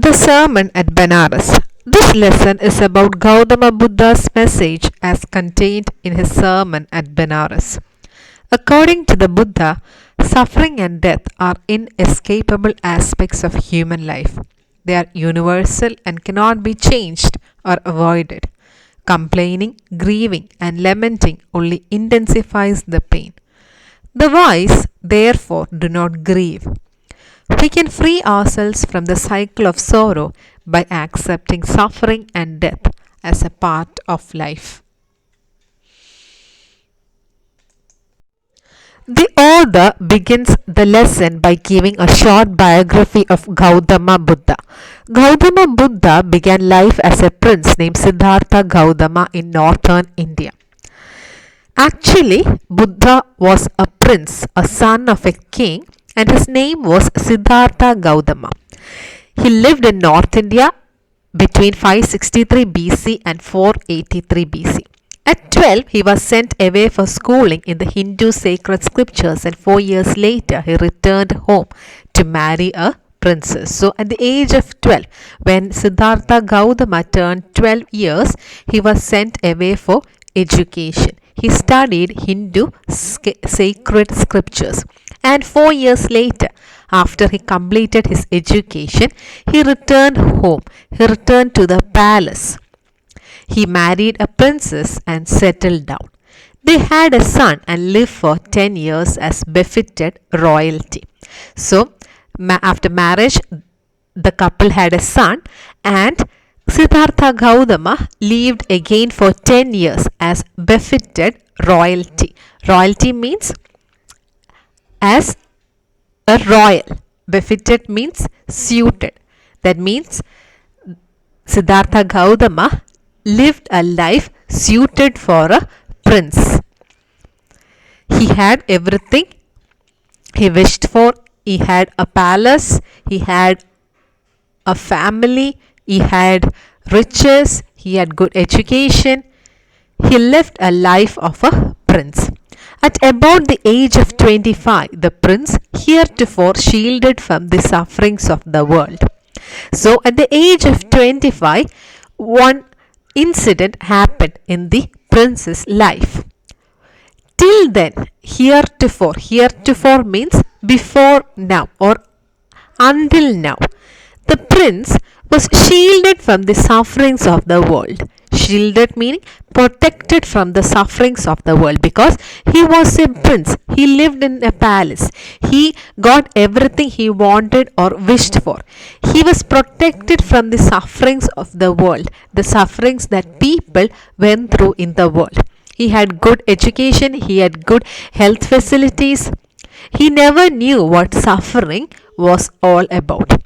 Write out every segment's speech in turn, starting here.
The Sermon at Benares. This lesson is about Gautama Buddha's message as contained in his sermon at Benares. According to the Buddha, suffering and death are inescapable aspects of human life. They are universal and cannot be changed or avoided. Complaining, grieving, and lamenting only intensifies the pain. The wise, therefore, do not grieve. We can free ourselves from the cycle of sorrow by accepting suffering and death as a part of life. The author begins the lesson by giving a short biography of Gautama Buddha. Gautama Buddha began life as a prince named Siddhartha Gautama in northern India. Actually, Buddha was a prince, a son of a king, and his name was Siddhartha Gautama. He lived in North India between 563 BC and 483 BC. At 12, he was sent away for schooling in the Hindu sacred scriptures, and 4 years later, he returned home to marry a princess. So, at the age of 12, when Siddhartha Gautama turned 12 years, he was sent away for education. He studied Hindu sacred scriptures, and 4 years later, after he completed his education, he returned home. He returned to the palace. He married a princess and settled down. They had a son and lived for 10 years as befitted royalty. So, after marriage, the couple had a son, and Siddhartha Gautama lived again for 10 years as befitted royalty. Royalty means as a royal. Befitted means suited. That means Siddhartha Gautama lived a life suited for a prince. He had everything he wished for. He had a palace, he had a family, he had riches, he had good education. He lived a life of a prince. At about the age of 25, the prince, heretofore shielded from the sufferings of the world. So, at the age of 25, one incident happened in the prince's life. Till then, heretofore means before now or until now, the prince was shielded from the sufferings of the world. Shielded meaning protected from the sufferings of the world, because he was a prince. He lived in a palace. He got everything he wanted or wished for. He was protected from the sufferings of the world, the sufferings that people went through in the world. He had good education, he had good health facilities. He never knew what suffering was all about.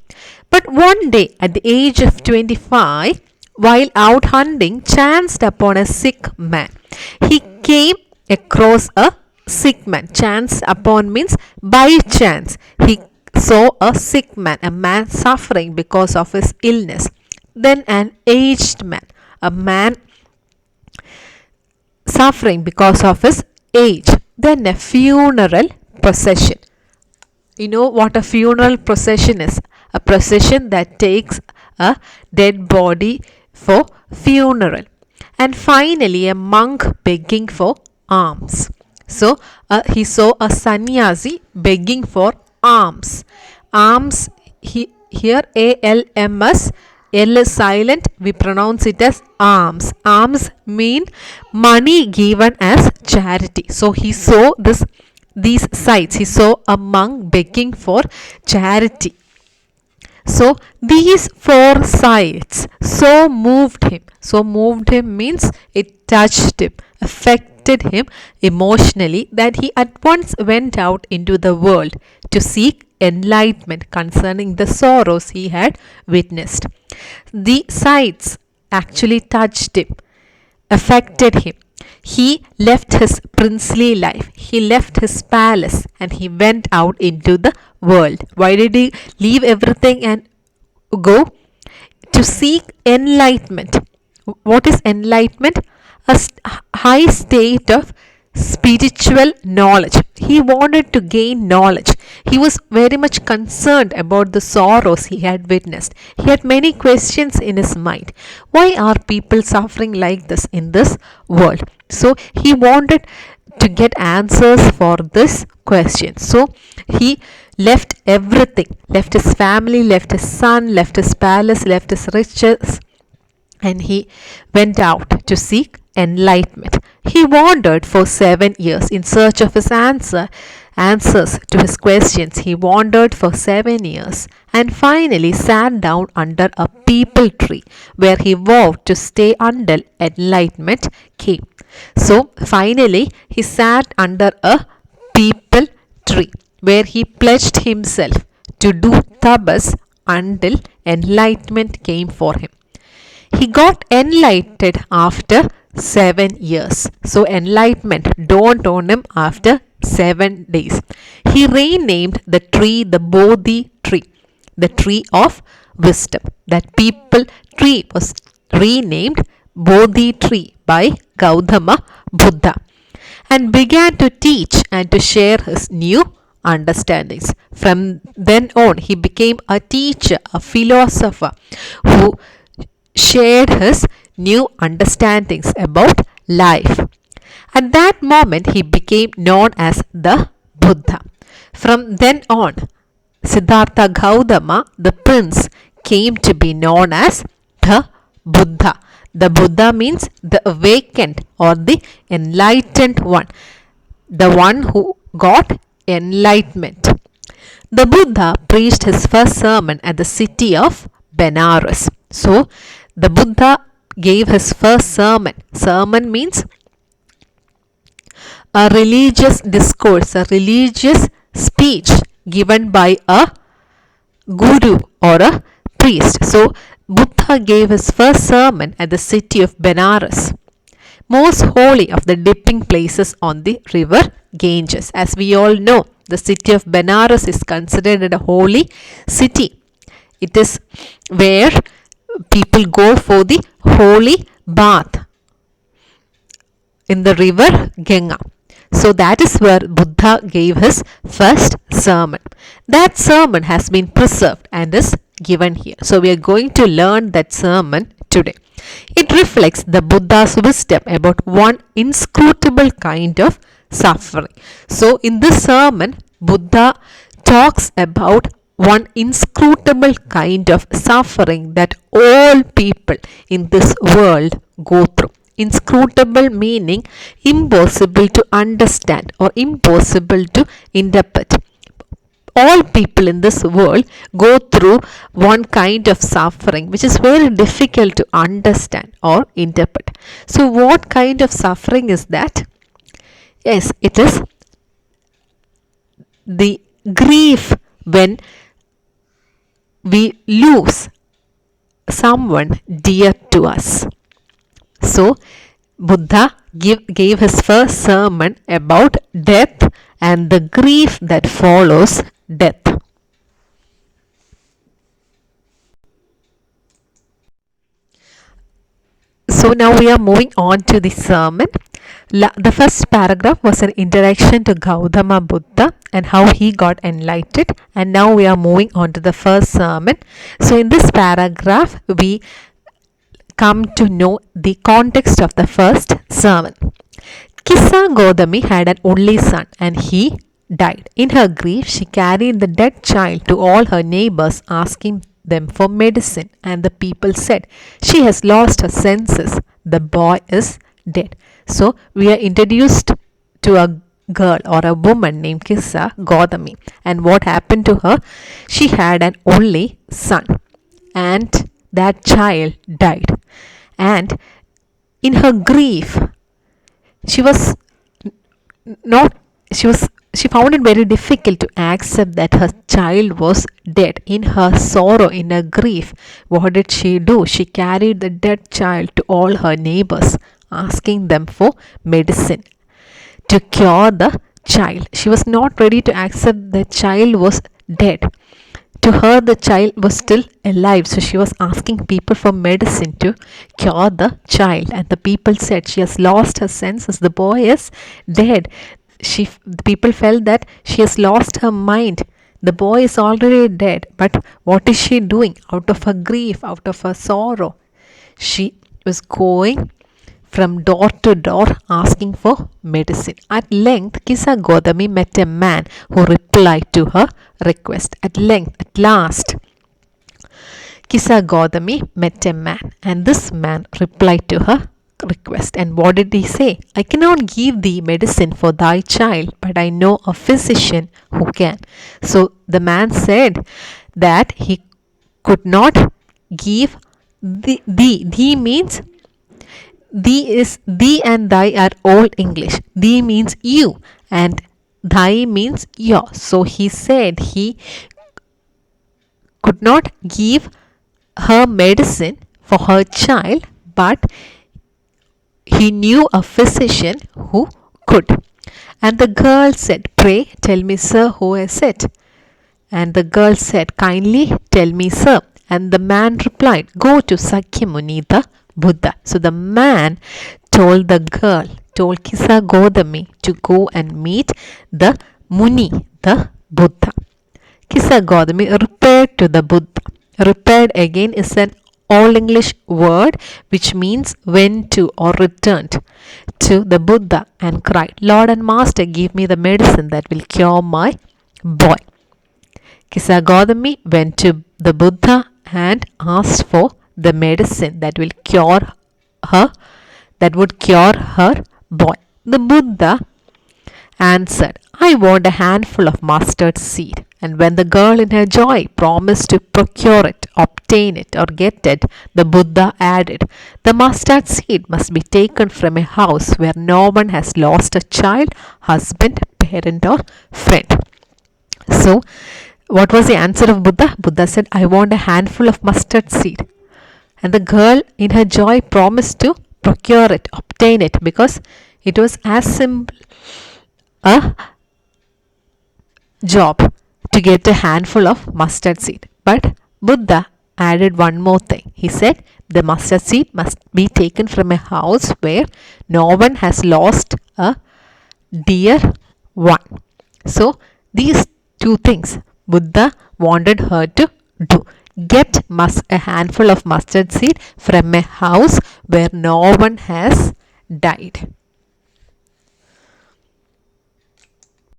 But one day, at the age of 25, while out hunting, chanced upon a sick man. He came across a sick man. Chanced upon means by chance. He saw a sick man, a man suffering because of his illness. Then an aged man, a man suffering because of his age. Then a funeral procession. You know what a funeral procession is? A procession that takes a dead body for funeral. And finally, a monk begging for alms. So, he saw a sannyasi begging for alms. Alms, here A-L-M-S, L is silent, we pronounce it as alms. Alms mean money given as charity. So, he saw these sights. He saw a monk begging for charity. So, these four sights so moved him. So, moved him means it touched him, affected him emotionally, that he at once went out into the world to seek enlightenment concerning the sorrows he had witnessed. The sights actually touched him, affected him. He left his princely life, he left his palace, and he went out into the world. Why did he leave everything and go? To seek enlightenment. What is enlightenment? A high state of spiritual knowledge. He wanted to gain knowledge. He was very much concerned about the sorrows he had witnessed. He had many questions in his mind. Why are people suffering like this in this world? So he wanted to get answers for this question. So he left everything, left his family, left his son, left his palace, left his riches, and he went out to seek enlightenment. He wandered for 7 years in search of his answers to his questions. He wandered for 7 years and finally sat down under a peepal tree where he vowed to stay until enlightenment came. So finally he sat under a peepal tree where he pledged himself to do tapas until enlightenment came for him. He got enlightened after 7 years. So enlightenment dawned on him after 7 days. He renamed the tree the Bodhi tree, the tree of wisdom. That people tree was renamed Bodhi tree by Gautama Buddha and began to teach and to share his new understandings. From then on, he became a teacher, a philosopher who shared his new understandings about life. At that moment, he became known as the Buddha. From then on, Siddhartha Gautama, the prince, came to be known as the Buddha. The Buddha means the awakened or the enlightened one, the one who got enlightenment. The Buddha preached his first sermon at the city of Benares. So, the Buddha gave his first sermon. Sermon means a religious discourse, a religious speech given by a guru or a priest. So, Buddha gave his first sermon at the city of Benares, most holy of the dipping places on the river Ganges. As we all know, the city of Benares is considered a holy city. It is where people go for the holy bath in the river Ganga. So that is where Buddha gave his first sermon. That sermon has been preserved and is given here. So we are going to learn that sermon today. It reflects the Buddha's wisdom about one inscrutable kind of suffering. So in this sermon, Buddha talks about one inscrutable kind of suffering that all people in this world go through. Inscrutable meaning impossible to understand or impossible to interpret. All people in this world go through one kind of suffering which is very difficult to understand or interpret. So what kind of suffering is that? Yes, it is the grief when we lose someone dear to us. So, Buddha gave his first sermon about death and the grief that follows death. So now we are moving on to the sermon. The first paragraph was an introduction to Gautama Buddha and how he got enlightened, and now we are moving on to the first sermon. So in this paragraph we come to know the context of the first sermon. Kissa Gautami had an only son and he died. In her grief, she carried the dead child to all her neighbors, asking them for medicine, and the people said, "She has lost her senses. The boy is dead." So we are introduced to a girl or a woman named Kissa Gautami, and what happened to her? She had an only son, and that child died. And in her grief, she found it very difficult to accept that her child was dead. In her sorrow, in her grief, what did she do? She carried the dead child to all her neighbors, asking them for medicine to cure the child. She was not ready to accept the child was dead. To her, the child was still alive, so she was asking people for medicine to cure the child. And the people said, she has lost her senses. The boy is dead. The people felt that she has lost her mind. The boy is already dead. But what is she doing? Out of her grief, out of her sorrow, she was going from door to door asking for medicine. At length, Kisa Godami met a man who replied to her request. At last, Kisa Godami met a man, and this man replied to her request. And what did he say? I cannot give thee medicine for thy child, but I know a physician who can. So the man said that he could not give thee. Thee means thee and thy are all English. Thee means you and thy means your. So he said he could not give her medicine for her child, but he knew a physician who could. And the girl said, pray tell me, sir, who is it? And the girl said, kindly tell me, sir. And the man replied, go to Sakyamuni the Buddha. So the man told Kisa Godami to go and meet the Muni, the Buddha. Kisa Godami repaired to the Buddha. Repaired again is an Old English word which means went to or returned to the Buddha and cried, Lord and Master, give me the medicine that will cure my boy. Kisa Godami went to the Buddha and asked for the medicine that would cure her boy. The Buddha answered, I want a handful of mustard seed. And when the girl in her joy promised to procure it, obtain it, or get it, the Buddha added, the mustard seed must be taken from a house where no one has lost a child, husband, parent, or friend. So, what was the answer of Buddha? Buddha said, I want a handful of mustard seed. And the girl in her joy promised to procure it, obtain it, because it was as simple a job to get a handful of mustard seed. But Buddha added one more thing. He said, the mustard seed must be taken from a house where no one has lost a dear one. So, these two things Buddha wanted her to do. Get a handful of mustard seed from a house where no one has died.